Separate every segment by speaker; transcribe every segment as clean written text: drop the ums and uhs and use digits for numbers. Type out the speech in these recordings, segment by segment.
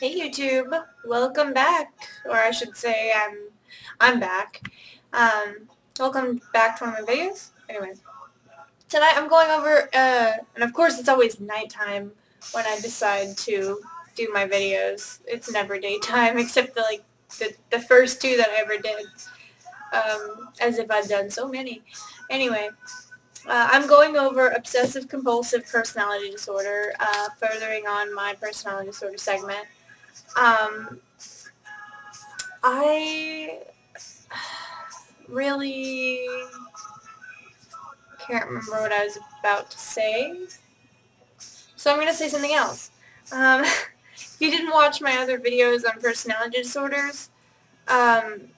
Speaker 1: Hey YouTube, welcome back, or I should say I'm back. Welcome back to one of my videos. Anyway, tonight I'm going over, and of course it's always nighttime when I decide to do my videos. It's never daytime except the first two that I ever did, as if I've done so many. Anyway, I'm going over obsessive-compulsive personality disorder, furthering on my personality disorder segment. Um, I really can't remember what I was about to say, so I'm going to say something else. If you didn't watch my other videos on personality disorders, I'm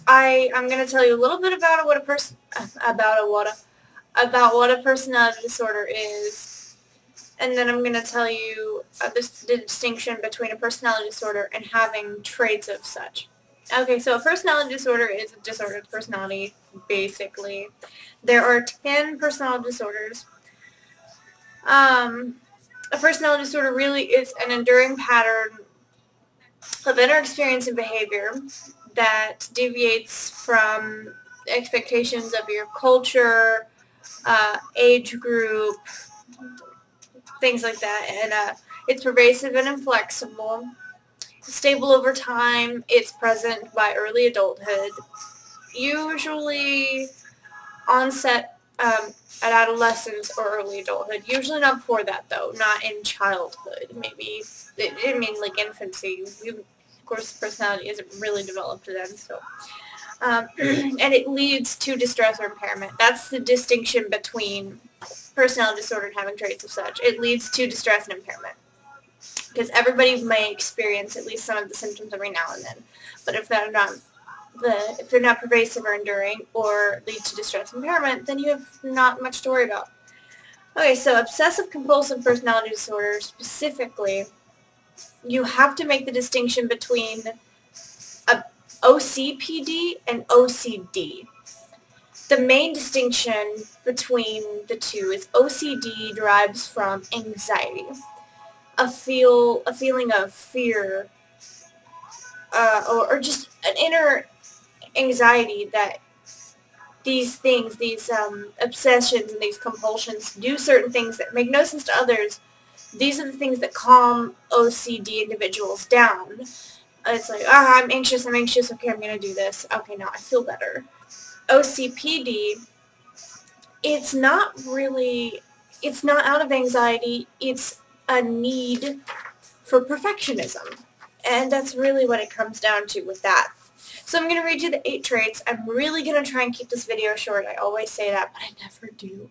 Speaker 1: going to tell you a little bit about what a personality disorder is, and then I'm going to tell you the distinction between a personality disorder and having traits of such. Okay, so a personality disorder is a disordered personality, basically. There are 10 personality disorders. A personality disorder really is an enduring pattern of inner experience and behavior that deviates from the expectations of your culture, age group, things like that, and it's pervasive and inflexible. Stable over time, it's present by early adulthood, usually onset at adolescence or early adulthood. Usually not before that, though. Not in childhood. Maybe, I mean, like infancy. Of course, personality isn't really developed then, so. And it leads to distress or impairment. That's the distinction between personality disorder and having traits of such. It leads to distress and impairment. Because everybody may experience at least some of the symptoms every now and then. But if they're not pervasive or enduring or lead to distress and impairment, then you have not much to worry about. Okay, so obsessive-compulsive personality disorder specifically, you have to make the distinction between OCPD and OCD. The main distinction between the two is OCD derives from anxiety. A feeling of fear, or just an inner anxiety that these things, these obsessions and these compulsions do certain things that make no sense to others. These are the things that calm OCD individuals down. It's like, I'm anxious, okay, I'm going to do this. Okay, now I feel better. OCPD, it's not out of anxiety, it's a need for perfectionism. And that's really what it comes down to with that. So I'm going to read you the 8 traits. I'm really going to try and keep this video short. I always say that, but I never do.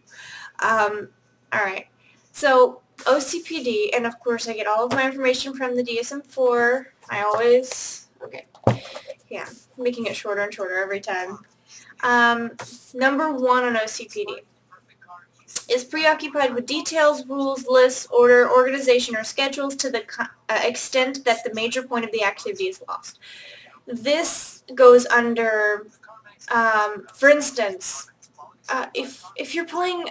Speaker 1: Alright. So OCPD, and of course I get all of my information from the DSM-4. Okay. Yeah, making it shorter and shorter every time. Number 1 on OCPD is preoccupied with details, rules, lists, order, organization, or schedules to the extent that the major point of the activity is lost. This goes under, for instance, if you're playing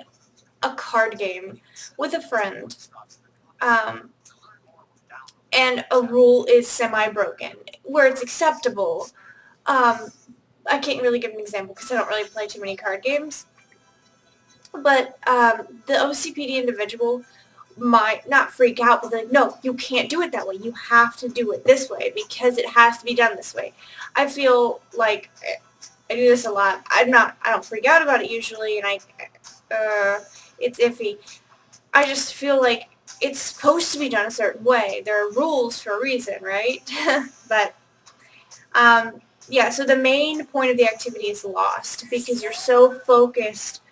Speaker 1: a card game with a friend, and a rule is semi-broken, where it's acceptable, I can't really give an example because I don't really play too many card games, but the OCPD individual might not freak out, but like, no, you can't do it that way. You have to do it this way because it has to be done this way. I feel like I do this a lot. I don't freak out about it usually, and it's iffy. I just feel like it's supposed to be done a certain way. There are rules for a reason, right? But yeah, so the main point of the activity is lost because you're so focused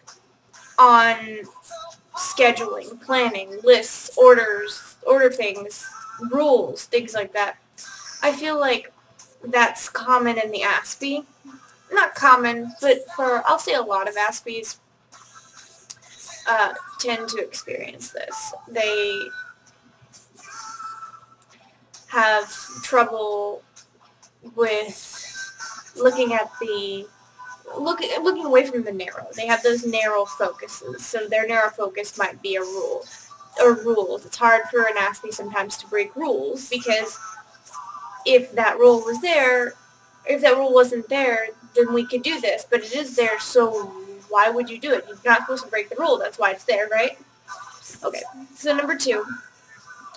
Speaker 1: on scheduling, planning, lists, order things, rules, things like that. I feel like that's common in the Aspie. Not common, but I'll say a lot of Aspies tend to experience this. They have trouble with looking away from the narrow. They have those narrow focuses, so their narrow focus might be a rule. or rules. It's hard for an ASPE sometimes to break rules because if that rule was there, if that rule wasn't there, then we could do this. But it is there, so why would you do it? You're not supposed to break the rule. That's why it's there, right? Okay, so number 2.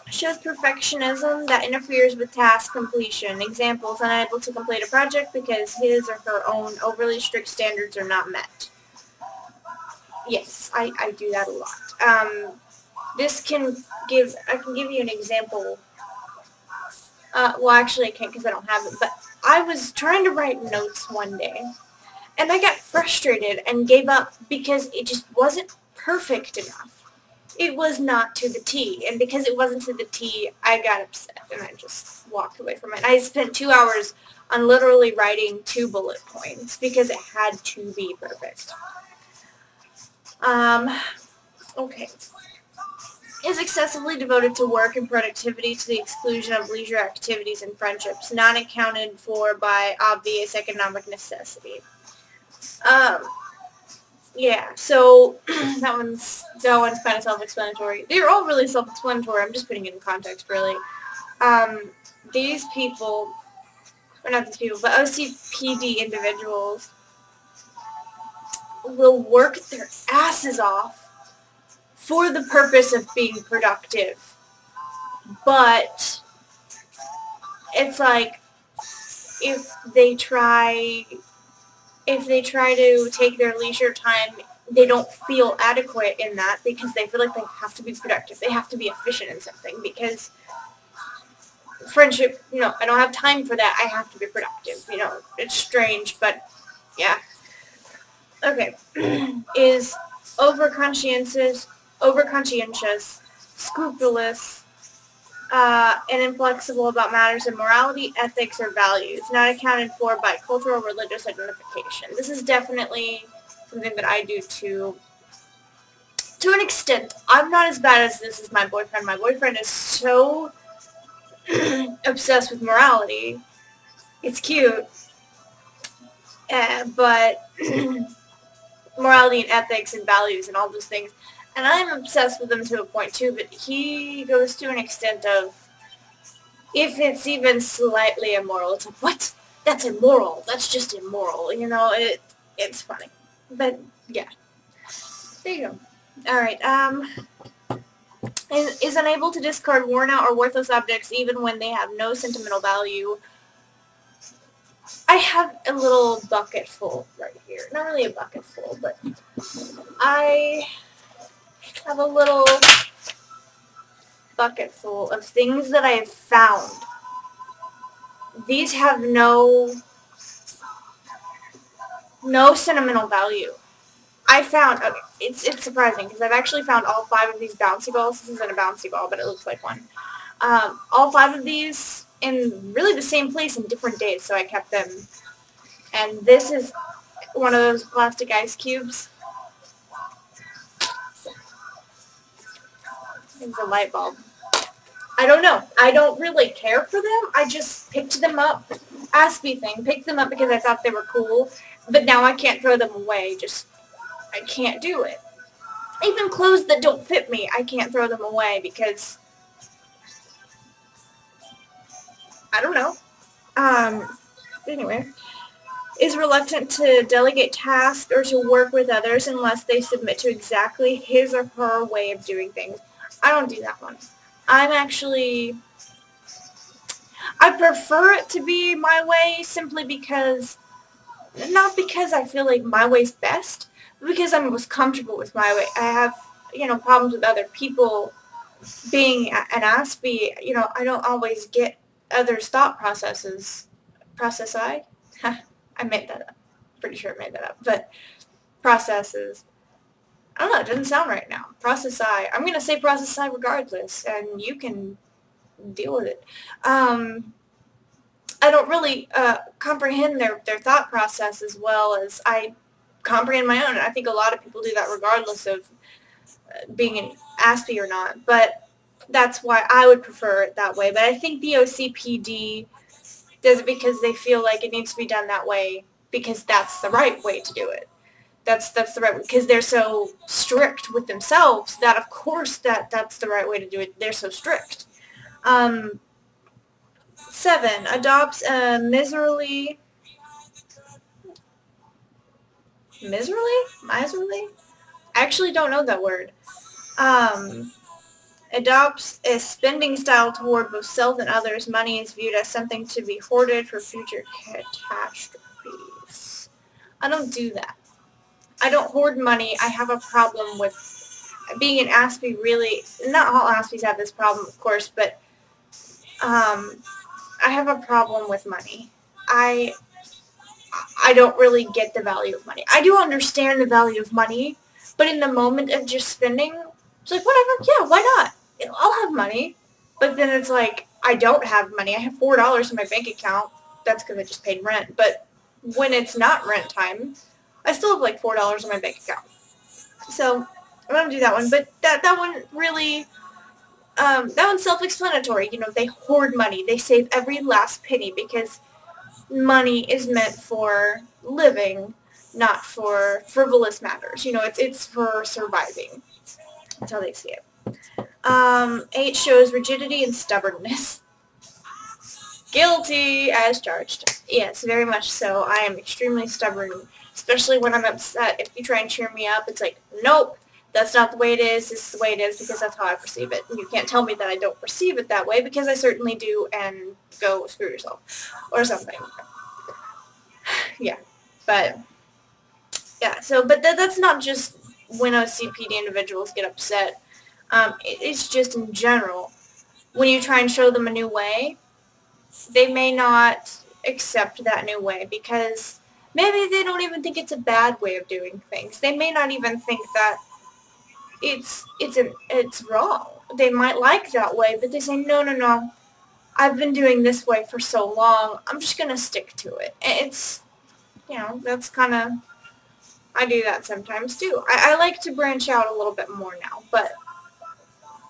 Speaker 1: Shows perfectionism that interferes with task completion. Examples: unable to complete a project because his or her own overly strict standards are not met. Yes, I do that a lot. This I can give you an example. Well, actually I can't because I don't have it, but I was trying to write notes one day, and I got frustrated and gave up because it just wasn't perfect enough. It was not to the T, and because it wasn't to the T, I got upset, and I just walked away from it. I spent 2 hours on literally writing 2 bullet points because it had to be perfect. Okay. Is excessively devoted to work and productivity to the exclusion of leisure activities and friendships, not accounted for by obvious economic necessity. Yeah, so that one's kind of self-explanatory. They're all really self-explanatory. I'm just putting it in context, really. These people, or not these people, but OCPD individuals will work their asses off for the purpose of being productive. But it's like if they try to take their leisure time, they don't feel adequate in that because they feel like they have to be productive. They have to be efficient in something because friendship, I don't have time for that. I have to be productive. It's strange, but yeah. Okay. Is over-conscientious, scrupulous, and inflexible about matters of morality, ethics, or values, not accounted for by cultural or religious identification. This is definitely something that I do to an extent. I'm not as bad as this as my boyfriend. My boyfriend is so obsessed with morality. It's cute, but morality and ethics and values and all those things. And I'm obsessed with them to a point too, but he goes to an extent of, if it's even slightly immoral, it's like, what? That's immoral. That's just immoral. It's funny. But, yeah. There you go. Alright, is unable to discard worn out or worthless objects even when they have no sentimental value. I have a little bucket full right here. Not really a bucket full, but I have a little bucket full of things that I have found. These have no sentimental value. I found, okay, it's surprising because I've actually found all 5 of these bouncy balls. This isn't a bouncy ball, but it looks like one. All 5 of these in really the same place in different days, so I kept them. And this is one of those plastic ice cubes. It's a light bulb. I don't know. I don't really care for them. I just picked them up. Aspie thing. Picked them up because I thought they were cool. But now I can't throw them away. I can't do it. Even clothes that don't fit me, I can't throw them away because I don't know. Anyway. Is reluctant to delegate tasks or to work with others unless they submit to exactly his or her way of doing things. I don't do that one. I prefer it to be my way simply because, not because I feel like my way's best, but because I'm most comfortable with my way. I have, problems with other people being an Aspie. I don't always get others' thought processes. Processi? I made that up. Pretty sure I made that up. But processes. I don't know. It doesn't sound right now. Processi. I'm going to say processi regardless, and you can deal with it. I don't really comprehend their thought process as well as I comprehend my own. And I think a lot of people do that regardless of being an Aspie or not. But that's why I would prefer it that way. But I think the OCPD does it because they feel like it needs to be done that way because that's the right way to do it. That's the right way, because they're so strict with themselves that of course that's the right way to do it. They're so strict. 7, adopts a miserly, miserly? I actually don't know that word. Adopts a spending style toward both self and others. Money is viewed as something to be hoarded for future catastrophes. I don't do that. I don't hoard money. I have a problem with being an Aspie. Really, not all Aspies have this problem, of course, but I have a problem with money. I don't really get the value of money. I do understand the value of money, but in the moment of just spending, it's like, whatever, yeah, why not? I'll have money. But then it's like, I don't have money. I have $4 in my bank account. That's because I just paid rent. But when it's not rent time, I still have like $4 in my bank account. So I don't do that one. But that one really, that one's self-explanatory. You know, they hoard money. They save every last penny because money is meant for living, not for frivolous matters. You know, it's for surviving. That's how they see it. 8 shows rigidity and stubbornness. Guilty as charged. Yes, very much so. I am extremely stubborn, especially when I'm upset. If you try and cheer me up, it's like, nope, that's not the way it is. This is the way it is because that's how I perceive it. And you can't tell me that I don't perceive it that way because I certainly do, and go screw yourself or something. Yeah, but yeah. So, but that's not just when OCPD individuals get upset. It's just in general. When you try and show them a new way, they may not accept that new way because maybe they don't even think it's a bad way of doing things. They may not even think that it's wrong. They might like that way, but they say, no, I've been doing this way for so long, I'm just going to stick to it. It's, you know, that's kind of, I do that sometimes too. I like to branch out a little bit more now, but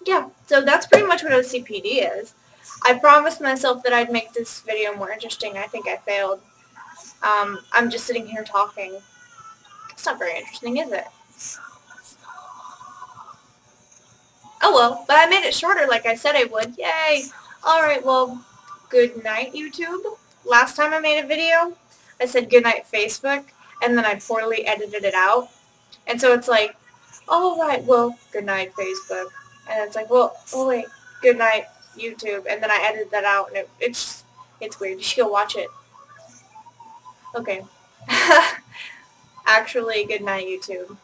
Speaker 1: yeah, so that's pretty much what OCPD is. I promised myself that I'd make this video more interesting. I think I failed. I'm just sitting here talking. It's not very interesting, is it? Oh well, but I made it shorter like I said I would. Yay! Alright, well, good night, YouTube. Last time I made a video, I said good night, Facebook, and then I poorly edited it out. And so it's like, oh right, well, good night, Facebook. And it's like, well, oh wait, good night, YouTube. And then I edited that out, and it's weird. You should go watch it. Okay. Actually, good night, YouTube.